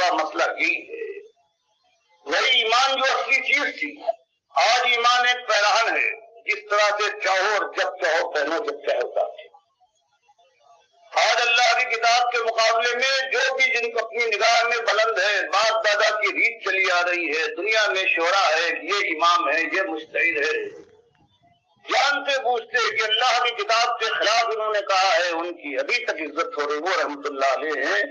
بڑا مسئلہ یہی ہے۔ وہی ایمان جو اصلی چیز تھی، آج ایمان ایک پیراہن ہے، جس طرح سے چاہو اور جب چاہو پہنو، جب چاہو اتارو۔ آج اللہ کی کتاب کے مقابلے میں جو بھی جن کو اپنی نگاہ میں بلند ہے، باپ دادا کی ریت چلی آ رہی ہے، دنیا میں شعرا ہے، یہ امام ہے، یہ مجتہد ہے، جانتے بوجھتے کہ اللہ کی کتاب کے خلاف انہوں نے کہا ہے، ان کی ابھی تک عزت ہو رہی، وہ رحمت اللہ علیہ ہیں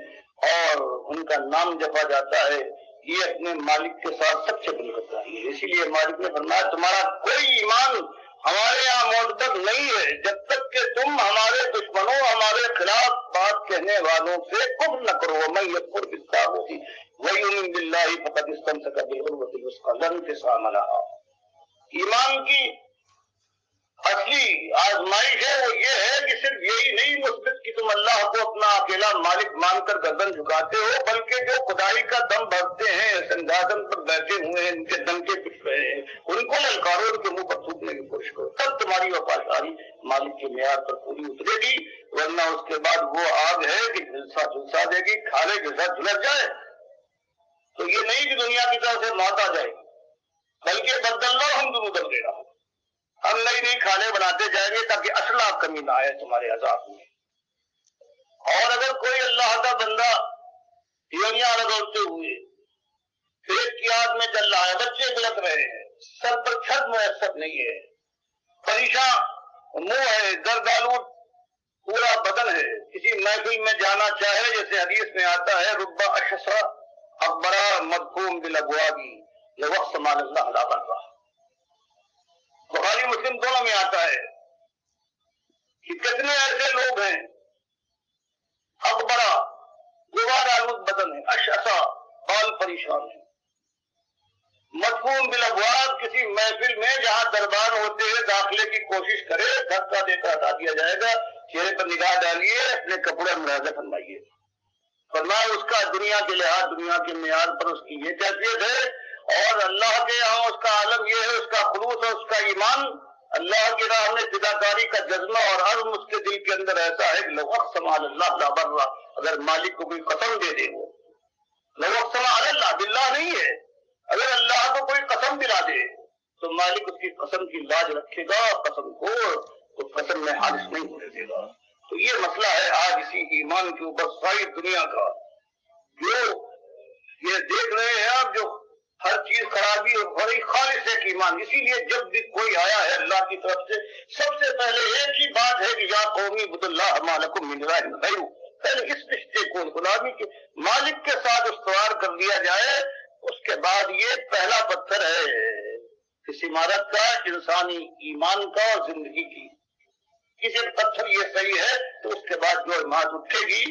اور ان کا نام جپا جاتا ہے، یہ اپنے مالک کے ساتھ سب سے بڑی غداری ہے۔ اسی لیے مالک نے فرمایا تمہارا کوئی ایمان ہمارے یہاں معتبر نہیں ہے جب تک کہ تم ہمارے دشمنوں، ہمارے خلاف بات کہنے والوں سے کفر نہ کرو۔ میں یکفر بالطاغوت ویؤمن باللہ فقد استمسک بالعروۃ الوثقی لا انفصام لہا۔ ایمان کی اصلی آزمائش ہے وہ یہ ہے کہ صرف یہی نہیں مثبت کہ تم اللہ کو اپنا اکیلا مالک مان کر گردن جھکاتے ہو، بلکہ جو خدائی کا دم بھرتے ہیں، سنگھاسن پر بیٹھے ہوئے ہیں، ان کے دم کے پٹ رہے ہیں، ان کو للکارو، ان کے منہ پر تھوکنے کی کوشش کرو، تب تمہاری وفاداری مالک کے معیار پر پوری اترے گی، ورنہ اس کے بعد وہ آگ ہے کہ جھلسا جھلسا دے گی، کھالے جیسا جھلس جائے۔ تو یہ نہیں کہ دنیا کی طرف سے موت آ جائے گی، بلکہ بدلنا ہم ضرور دے رہا ہوں، ہم نئی نئی کھالیں بناتے جائیں گے تاکہ اصلہ کمی نہ آئے تمہارے عذاب میں۔ اور اگر کوئی اللہ کا بندہ دیوانیاں لگوتے ہوئے پیٹ کی آگ میں چل رہا ہے، بچے بلک رہے ہیں، سر پر چھت میسر نہیں ہے، پریشان منہ ہے، گرد آلود پورا بدن ہے، کسی محفل میں جانا چاہے، جیسے حدیث میں آتا ہے رب اشسا اکبرا مدفوم بالابوابی لوقت مال اللہ لا بن رہا۔ بخاری مسلم دونوں میں آتا ہے کہ کتنے ایسے لوگ ہیں اکبرا غبار آلود بدن ہے، اشعثا بال پریشان ہے، مدفون بالابواب کسی محفل میں جہاں دربار ہوتے ہوئے داخلے کی کوشش کرے، دھکا دے کر ہٹا دیا جائے گا، چہرے پر نگاہ ڈالیے، اپنے کپڑے ملاحظہ فرمائیے، فرمایا اس کا دنیا کے لحاظ، دنیا کے معیار پر اس کی یہ کیفیت ہے، اور اللہ کے یہاں اس کا عالم یہ ہے، اس کا خلوص اور اس کا ایمان، اللہ کی راہ میں فداکاری کا جذبہ اور عزم اس کے دل کے اندر ایسا ہے کہ لو اقسم علی اللہ لا برا، اگر مالک کو کوئی قسم دے دے، وہ لو اقسم علی اللہ باللہ نہیں ہے، اگر اللہ کو کوئی قسم دلا دے تو مالک اس کی قسم کی لاج رکھے گا، قسم کو اس قسم میں حادث نہیں ہونے دے گا۔ تو یہ مسئلہ ہے آج اسی ایمان کے اوپر ساری دنیا کا، جو یہ دیکھ رہے ہیں آپ، جو ہر چیز خرابی اور بڑی خالص ایک ایمان۔ اسی لیے جب بھی کوئی آیا ہے اللہ کی طرف سے، سب سے پہلے ایک ہی بات ہے کہ یا قومی عبد اللہ ما لکم من الہ غیرہ، پہلے اس رشتے کو غلامی کے مالک کے ساتھ استوار کر دیا جائے، اس کے بعد یہ پہلا پتھر ہے اس عمارت کا، انسانی ایمان کا اور زندگی کی۔ کسی پتھر یہ صحیح ہے تو اس کے بعد جو عمارت اٹھے گی،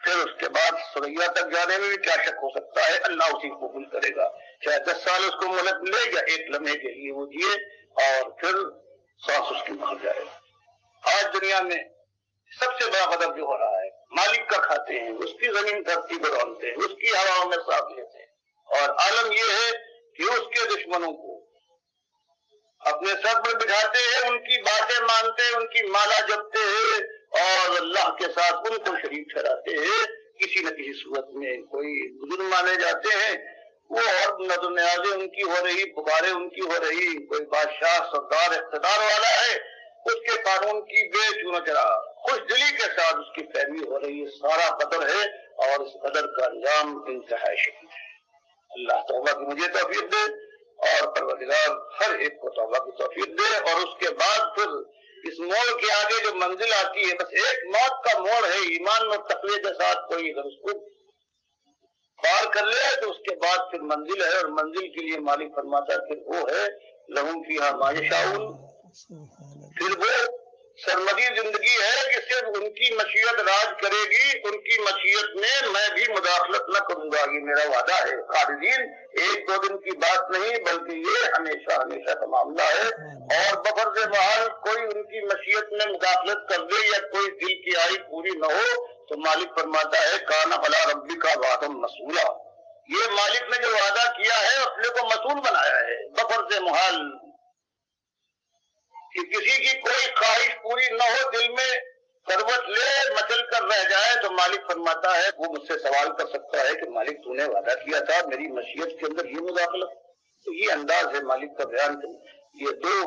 پھر اس کے بعد سریا تک جانے میں بھی کیا شک ہو سکتا ہے، اللہ اسی کو قبول کرے گا، چاہے 10 سال اس کو مہلت ملے یا ایک لمحے کے لیے وہ جیے اور پھر سانس اس کی مار جائے۔ آج دنیا میں سب سے بڑا غضب جو ہو رہا ہے، مالک کا کھاتے ہیں، اس کی زمین دھرتی پر رونتے ہیں، اس کی ہواؤں میں سانس لیتے ہیں، اور عالم یہ ہے کہ اس کے دشمنوں کو اپنے سر پر بٹھاتے ہیں، ان کی باتیں مانتے ہیں، ان کی مالا جپتے ہیں، اور اللہ کے ساتھ ان کو شریک ٹھہراتے ہیں، کسی نہ کسی صورت میں کوئی بزرگ مانے جاتے ہیں، وہ اور نظر نیازیں ان کی ہو رہی، پکارے ان کی ہو رہی، کوئی بادشاہ سردار اقتدار والا ہے، اس کے قانون کی بے چونہ چرا خوش دلی کے ساتھ اس کی پیروی ہو رہی ہے، سارا قدر ہے، اور اس قدر کا انجام انتہائی شدید ہے۔ اللہ توبہ کی مجھے توفیق دے، اور پروردگار ہر ایک کو توبہ کی توفیق دے، اور اس کے بعد پھر اس موڑ کے آگے جو منزل آتی ہے، بس ایک موت کا موڑ ہے، ایمان اور تقوی کے ساتھ کوئی اگر اس کو پار کر لے تو اس کے بعد پھر منزل ہے، اور منزل کے لیے مالک فرماتا ہے پھر وہ ہے لہم فیہا ما یشاؤون، پھر وہ سرمدی زندگی ہے کہ صرف ان کی مشیت راج کرے گی، ان کی مشیت میں بھی مداخلت نہ کروں گا، یہ میرا وعدہ ہے۔ خالدین ایک دو دن کی بات نہیں، بلکہ یہ ہمیشہ ہمیشہ کا معاملہ ہے، اور بفرض محال کوئی ان کی مشیت میں مداخلت کر دے یا کوئی دل کی آئی پوری نہ ہو تو مالک فرماتا ہے کان علی ربک وعدا مسئولا، یہ مالک نے جو وعدہ کیا ہے اپنے کو مسئول بنایا ہے، بفرض محال کہ کسی کی کوئی خواہش پوری نہ ہو دل میں کروٹ لے مچل کر رہ جائے تو مالک فرماتا ہے، وہ مجھ سے سوال کر سکتا ہے کہ مالک تو نے وعدہ کیا تھا میری مشیت کے اندر یہ مداخلت. تو یہ انداز ہے مالک کا بیان کرنے. یہ دو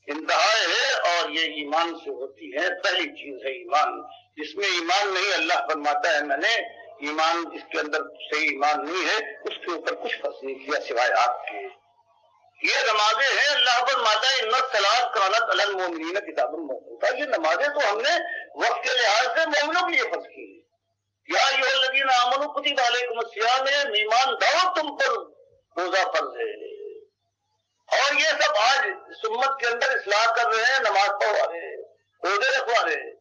انتہائے ہے اور یہ ایمان سے ہوتی ہے. پہلی چیز ہے ایمان، جس میں ایمان نہیں اللہ فرماتا ہے میں نے ایمان جس کے اندر صحیح ایمان نہیں ہے اس کے اوپر کچھ فرض نہیں کیا سوائے آپ کے. یہ نمازیں ہیں، اللہ فرماتا ہے ان الصلاۃ کانت علی المؤمنین کتابا موقوتا. یہ نمازیں تو ہم نے وقت کے لحاظ سے مومنوں کے لیے فرض کی. یا ایھا الذین آمنوا کتب علیکم الصیام، ایمان دعو تم پر روزہ فرض ہے. اور یہ سب آج سمت کے اندر اصلاح کر رہے ہیں، نماز پڑھوا رہے ہیں، روزے رکھوا رہے ہیں،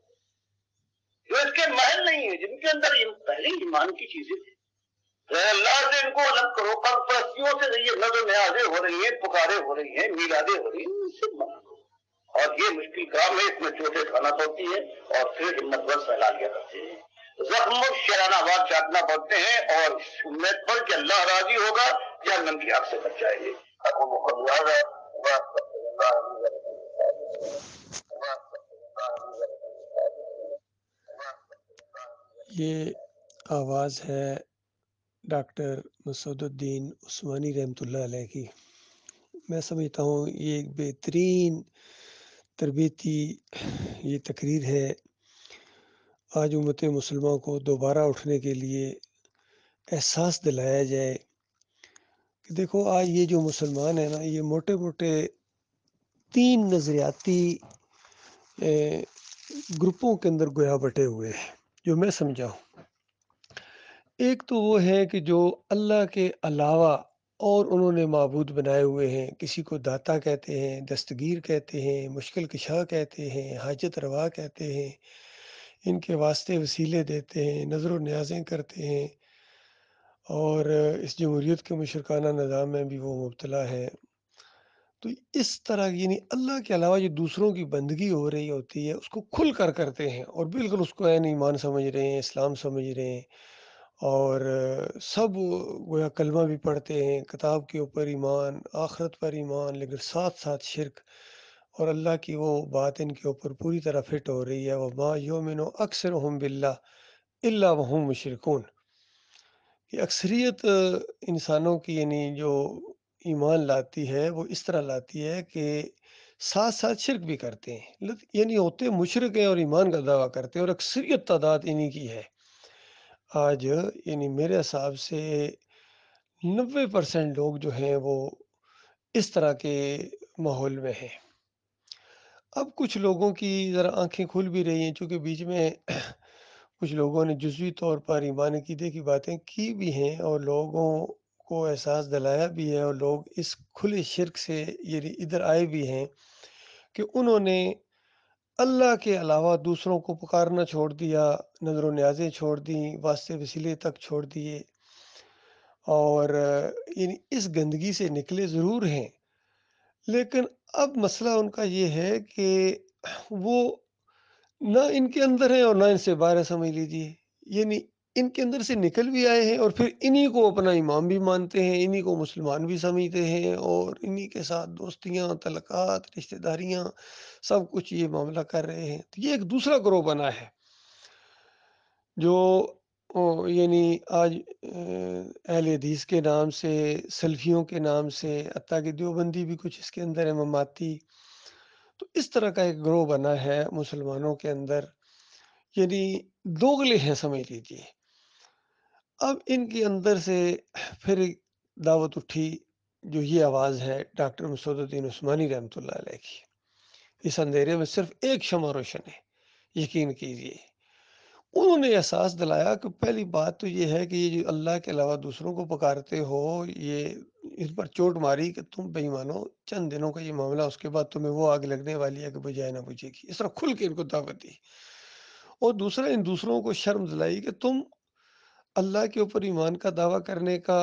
جو اس کے محل نہیں ہے، جن کے اندر پہلے ایمان کی چیزیں تھیں. اللہ سے ان کو الگ کرو. پر پرستیوں سے یہ نظر نیازیں ہو رہی ہیں، پکارے ہو رہی ہیں، میلادیں ہو رہی ہیں، ان سے منع کرو. اور یہ مشکل کام ہے، اس میں چوٹیں کھانا پڑتی ہے اور پھر ہمت ور پھیلا لیا کرتے ہیں. زخم شرانہ وار چاٹنا پڑتے ہیں اور اس امید پر کہ اللہ راضی ہوگا جہنم کی آگ سے بچ جائیں گے. یہ آواز ہے ڈاکٹر مسعود الدین عثمانی رحمۃ اللہ علیہ کی. میں سمجھتا ہوں یہ ایک بہترین تربیتی یہ تقریر ہے. آج امت مسلمہ کو دوبارہ اٹھنے کے لیے احساس دلایا جائے کہ دیکھو آج یہ جو مسلمان ہیں نا، یہ موٹے موٹے 3 نظریاتی گروپوں کے اندر گویا بٹے ہوئے ہیں جو میں سمجھا ہوں. ایک تو وہ ہے کہ جو اللہ کے علاوہ اور انہوں نے معبود بنائے ہوئے ہیں. کسی کو داتا کہتے ہیں، دستگیر کہتے ہیں، مشکل کشا کہتے ہیں، حاجت روا کہتے ہیں، ان کے واسطے وسیلے دیتے ہیں، نظر و نیازیں کرتے ہیں، اور اس جمہوریت کے مشرکانہ نظام میں بھی وہ مبتلا ہے. تو اس طرح یعنی اللہ کے علاوہ جو دوسروں کی بندگی ہو رہی ہوتی ہے اس کو کھل کر کرتے ہیں اور بالکل اس کو عین ایمان سمجھ رہے ہیں، اسلام سمجھ رہے ہیں، اور سب گویا کلمہ بھی پڑھتے ہیں، کتاب کے اوپر ایمان، آخرت پر ایمان، لیکن ساتھ ساتھ شرک اور اللہ کی وہ بات ان کے اوپر پوری طرح فٹ ہو رہی ہے. وَمَا يُؤْمِنُ أَكْثَرُهُم بِاللَّهِ إِلَّا وَهُم مُشْرِكُونَ. کہ اکثریت انسانوں کی یعنی جو ایمان لاتی ہے وہ اس طرح لاتی ہے کہ ساتھ ساتھ شرک بھی کرتے ہیں، یعنی ہوتے مشرک ہیں اور ایمان کا دعویٰ کرتے ہیں، اور اکثریت تعداد انہی کی ہے. آج یعنی میرے حساب سے 90% لوگ جو ہیں وہ اس طرح کے ماحول میں ہیں. اب کچھ لوگوں کی ذرا آنکھیں کھل بھی رہی ہیں، چونکہ بیچ میں کچھ لوگوں نے جزوی طور پر ایمان عقیدے کی باتیں کی بھی ہیں اور لوگوں کو احساس دلایا بھی ہے، اور لوگ اس کھلے شرک سے یعنی ادھر آئے بھی ہیں کہ انہوں نے اللہ کے علاوہ دوسروں کو پکارنا چھوڑ دیا، نظر و نیازیں چھوڑ دیں، واسطے وسیلے تک چھوڑ دیے، اور یعنی اس گندگی سے نکلے ضرور ہیں. لیکن اب مسئلہ ان کا یہ ہے کہ وہ نہ ان کے اندر ہے اور نہ ان سے باہر ہے، سمجھ لیجیے. یعنی ان کے اندر سے نکل بھی آئے ہیں اور پھر انہی کو اپنا امام بھی مانتے ہیں، انہی کو مسلمان بھی سمجھتے ہیں، اور انہی کے ساتھ دوستیاں، تعلقات، رشتہ داریاں، سب کچھ یہ معاملہ کر رہے ہیں. تو یہ ایک دوسرا گروہ بنا ہے جو یعنی آج اہل حدیث کے نام سے، سلفیوں کے نام سے، حتیٰ کہ دیوبندی بھی کچھ اس کے اندر ہے، مماتی. تو اس طرح کا ایک گروہ بنا ہے مسلمانوں کے اندر، یعنی دوغلے ہیں سمجھ لیجیے. اب ان کے اندر سے پھر ایک دعوت اٹھی جو یہ آواز ہے ڈاکٹر مسعود الدین عثمانی رحمۃ اللہ علیہ کی. اس اندھیرے میں صرف ایک شمع روشن ہے، یقین کیجیے. انہوں نے احساس دلایا کہ پہلی بات تو یہ ہے کہ یہ جو اللہ کے علاوہ دوسروں کو پکارتے ہو، یہ اس پر چوٹ ماری کہ تم بے ایمانو، چند دنوں کا یہ معاملہ، اس کے بعد تمہیں وہ آگ لگنے والی ہے کہ بجائے نہ بجھے گی. اس طرح کھل کے ان کو دعوت دی. اور دوسرا ان دوسروں کو شرم دلائی کہ تم اللہ کے اوپر ایمان کا دعویٰ کرنے کا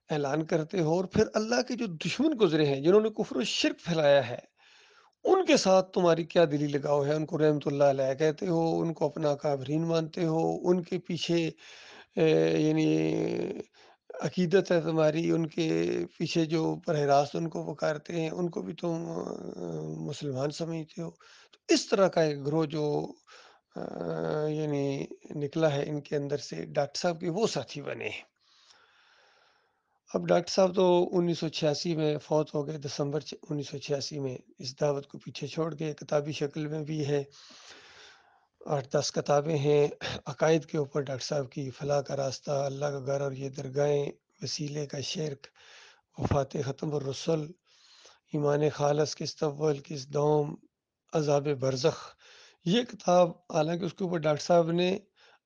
اعلان کرتے ہو، اور پھر اللہ کے جو دشمن گزرے ہیں جنہوں نے کفر و شرک پھیلایا ہے ان کے ساتھ تمہاری کیا دلی لگاؤ ہے. ان کو رحمت اللہ علیہ کہتے ہو، ان کو اپنا کافرین مانتے ہو، ان کے پیچھے یعنی عقیدت ہے تمہاری، ان کے پیچھے جو براہ راست ان کو پکارتے ہیں ان کو بھی تم مسلمان سمجھتے ہو. تو اس طرح کا ایک گروہ جو یعنی نکلا ہے ان کے اندر سے، ڈاکٹر صاحب کے وہ ساتھی بنے ہیں۔ اب ڈاکٹر صاحب تو 1986 میں فوت ہو گئے، دسمبر 1986 میں۔ اس دعوت کو پیچھے چھوڑ کے کتابی شکل میں بھی ہے، 8-10 کتابیں ہیں عقائد کے اوپر ڈاکٹر صاحب کی: فلاح کا راستہ، اللہ کا گھر اور یہ درگاہیں، وسیلے کا شرک، وفات ختم الرسل، ایمان خالص، کس اول کس دوم، عذاب برزخ۔ یہ کتاب، حالانکہ اس کے اوپر ڈاکٹر صاحب نے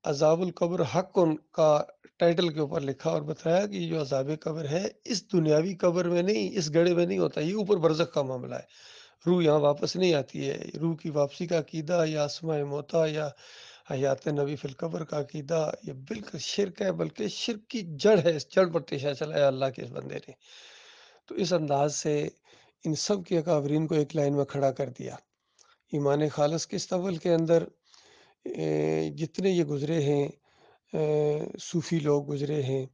عذاب القبر حق ان کا ٹائٹل کے اوپر لکھا اور بتایا کہ یہ جو عذاب قبر ہے اس دنیاوی قبر میں نہیں، اس گڑھے میں نہیں ہوتا، یہ اوپر برزخ کا معاملہ ہے، روح یہاں واپس نہیں آتی ہے۔ روح کی واپسی کا عقیدہ یا اسماء موتا یا حیات نبی فی القبر کا عقیدہ، یہ بالکل شرک ہے، بلکہ شرک کی جڑ ہے، اس جڑ پر تیشہ چلایا اللہ کے اس بندے نے۔ تو اس انداز سے ان سب کے اکابرین کو ایک لائن میں کھڑا کر دیا۔ ایمان خالص کے استول کے اندر جتنے یہ گزرے ہیں، صوفی لوگ گزرے ہیں،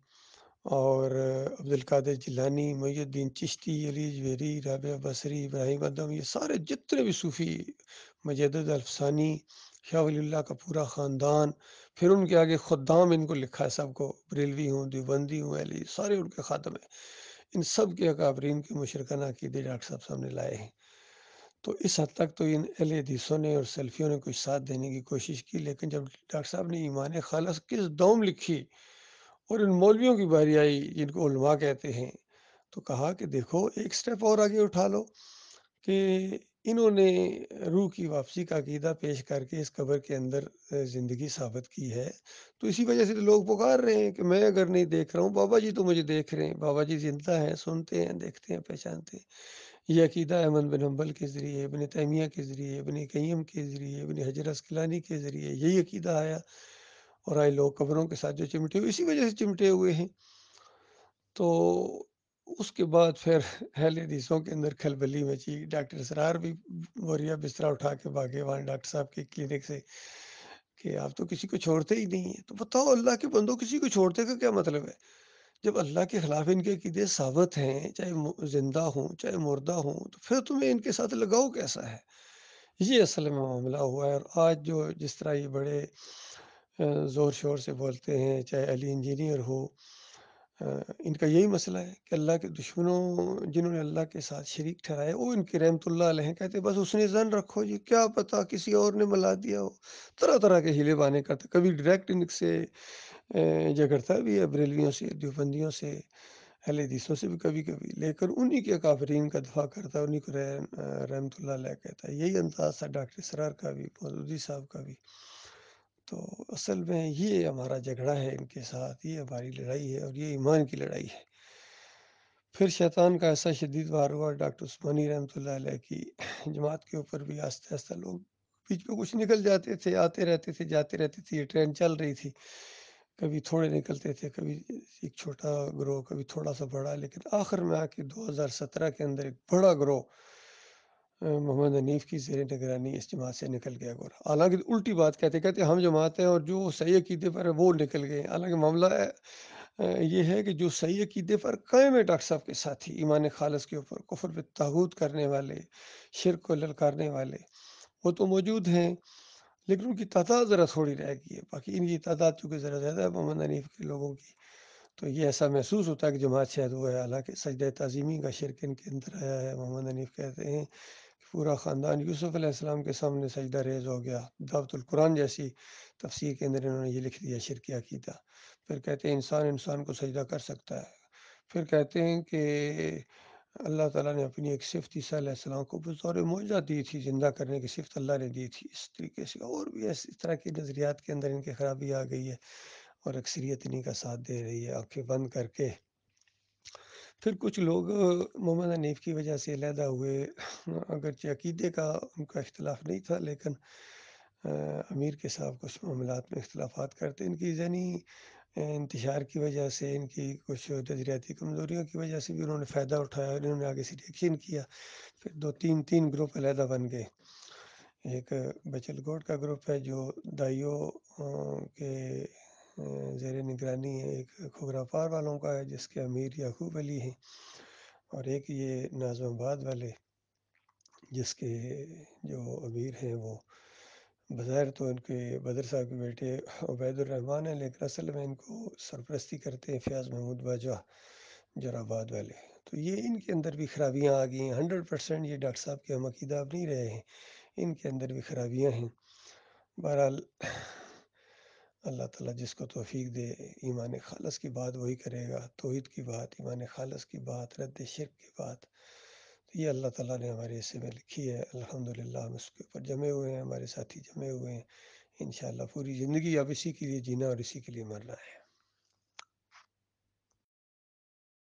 اور عبد القادر جیلانی، محی الدین چشتی، علی جویری، رابعہ بصری، ابراہیم ادم، یہ سارے جتنے بھی صوفی، مجدد الفسانی، شاہ ولی اللہ کا پورا خاندان، پھر ان کے آگے خدام ان کو لکھا ہے سب کو، بریلوی ہوں، دیوبندی ہوں، علی، سارے ان کے خادم ہیں۔ ان سب کے اکابرین کے مشرکانہ عقیدے ڈاکٹر صاحب سامنے لائے ہیں۔ تو اس حد تک تو ان اہل حدیثوں نے اور سلفیوں نے کچھ ساتھ دینے کی کوشش کی، لیکن جب ڈاکٹر صاحب نے ایمان خالص کس دوم لکھی اور ان مولویوں کی باری آئی جن کو علماء کہتے ہیں، تو کہا کہ دیکھو ایک سٹیپ اور آگے اٹھا لو، کہ انہوں نے روح کی واپسی کا عقیدہ پیش کر کے اس قبر کے اندر زندگی ثابت کی ہے، تو اسی وجہ سے تو لوگ پکار رہے ہیں کہ میں اگر نہیں دیکھ رہا ہوں، بابا جی تو مجھے دیکھ رہے ہیں، بابا جی زندہ ہیں، سنتے ہیں، دیکھتے ہیں، پہچانتے ہیں۔ یہ عقیدہ احمد بن حنبل کے ذریعے، ابن تیمیہ کے ذریعے، ابن قیم کے ذریعے، ابن حجر عسقلانی کے ذریعے یہی عقیدہ آیا، اور آئے لوگ قبروں کے ساتھ جو چمٹے ہوئے اسی وجہ سے چمٹے ہوئے ہیں۔ تو اس کے بعد پھر اہل حدیثوں کے اندر کھلبلی مچی، ڈاکٹر اسرار بھی بوریا بستر اٹھا کے بھاگے وہاں ڈاکٹر صاحب کے کلینک سے کہ آپ تو کسی کو چھوڑتے ہی نہیں ہیں۔ تو بتاؤ اللہ کے بندوں، کسی کو چھوڑتے کا کیا مطلب ہے؟ جب اللہ کے خلاف ان کے عقیدے ثابت ہیں، چاہے زندہ ہوں چاہے مردہ ہوں، تو پھر تمہیں ان کے ساتھ لگاؤ کیسا ہے؟ یہ اصل میں معاملہ ہوا ہے۔ اور آج جو جس طرح یہ بڑے زور شور سے بولتے ہیں، چاہے علی انجینئر ہو، ان کا یہی مسئلہ ہے کہ اللہ کے دشمنوں جنہوں نے اللہ کے ساتھ شریک ٹھہرایا، وہ ان کے رحمت اللہ علیہ کہتے بس اس نے زن رکھو جی، کیا پتا کسی اور نے ملا دیا ہو، طرح طرح کے ہیلے بانے کرتا، کبھی ڈائریکٹ ان سے جھگڑتا بھی ہے، بریلویوں سے، دیوبندیوں سے، اہل حدیثوں سے بھی کبھی کبھی، لیکن انہی کے کافرین کا دفاع کرتا ہے، انہی کو رحمت اللہ علیہ کہتا ہے۔ یہی انداز تھا ڈاکٹر اسرار کا بھی، مودودی صاحب کا بھی۔ تو اصل میں یہ ہمارا جھگڑا ہے ان کے ساتھ، یہ ہماری لڑائی ہے، اور یہ ایمان کی لڑائی ہے۔ پھر شیطان کا ایسا شدید وار ہوا ڈاکٹر عثمانی رحمۃ اللہ علیہ کی جماعت کے اوپر بھی، آہستہ آہستہ لوگ بیچ میں کچھ نکل جاتے تھے، آتے رہتے تھے، جاتے رہتے تھے، یہ ٹرین چل رہی تھی، کبھی تھوڑے نکلتے تھے، کبھی ایک چھوٹا گروہ، کبھی تھوڑا سا بڑا، لیکن آخر میں آ کے 2017 کے اندر ایک بڑا گروہ محمد حنیف کی زیر نگرانی اس جماعت سے نکل گیا گورا۔ حالانکہ الٹی بات کہتے ہم جماعت ہیں اور جو صحیح عقیدے پر ہے وہ نکل گئے، حالانکہ معاملہ یہ ہے کہ جو صحیح عقیدے پر قائم ہے ڈاکٹر صاحب کے ساتھی، ایمان خالص کے اوپر کفر بالطاغوت کرنے والے، شرک کو للکارنے والے، وہ تو موجود ہیں، لیکن ان کی تعداد ذرا تھوڑی رہ گئی ہے۔ باقی ان کی تعداد چونکہ ذرا زیادہ ہے محمد حنیف کے لوگوں کی، تو یہ ایسا محسوس ہوتا ہے کہ جماعت شاید وہ ہے، حالانکہ سجدہ تعظیمی کا شرک ان کے اندر آیا ہے۔ محمد حنیف کہتے ہیں کہ پورا خاندان یوسف علیہ السلام کے سامنے سجدہ ریز ہو گیا، دعوت القرآن جیسی تفسیر کے اندر انہوں نے یہ لکھ دیا شرک عقیدہ۔ پھر کہتے ہیں انسان کو سجدہ کر سکتا ہے۔ پھر کہتے ہیں کہ اللہ تعالیٰ نے اپنی ایک صفت عیسیٰ علیہ السلام کو بطور معجزہ دی تھی، زندہ کرنے کی صفت اللہ نے دی تھی، اس طریقے سے اور بھی اس طرح کی نظریات کے اندر ان کی خرابی آ گئی ہے، اور اکثریت انہیں کا ساتھ دے رہی ہے آنکھیں بند کر کے۔ پھر کچھ لوگ محمد حنیف کی وجہ سے علیحدہ ہوئے، اگرچہ عقیدے کا ان کا اختلاف نہیں تھا، لیکن امیر کے صاحب کچھ معاملات میں اختلافات کرتے، ان کی ذہنی انتشار کی وجہ سے، ان کی کچھ نظریاتی کمزوریوں کی وجہ سے بھی انہوں نے فائدہ اٹھایا، اور انہوں نے آگے سے ریئیکشن کیا، پھر تین گروپ علیحدہ بن گئے۔ ایک بچل گوٹ کا گروپ ہے جو دائیوں کے زیر نگرانی ہے، ایک کھوگرا پار والوں کا ہے جس کے امیر یعقوب علی ہیں، اور ایک یہ ناظم آباد والے جس کے جو امیر ہیں وہ بظاہر تو ان کے بدر صاحب کے بیٹے عبید الرحمان ہیں، لیکن اصل میں ان کو سرپرستی کرتے ہیں فیاض محمود باجوہ جراباد والے۔ تو یہ ان کے اندر بھی خرابیاں آ گئی ہیں، 100% یہ ڈاکٹر صاحب کے ہم عقیدہ اب نہیں رہے ہیں، ان کے اندر بھی خرابیاں ہیں۔ بہرحال اللہ تعالیٰ جس کو توفیق دے، ایمان خالص کی بات وہی کرے گا، توحید کی بات، ایمان خالص کی بات، رد شرک کی بات، تو یہ اللہ تعالیٰ نے ہمارے حصے میں لکھی ہے۔ الحمدللہ ہم اس کے اوپر جمے ہوئے ہیں، ہمارے ساتھی جمے ہوئے ہیں، انشاءاللہ پوری زندگی اب اسی کے لیے جینا اور اسی کے لیے مرنا ہے۔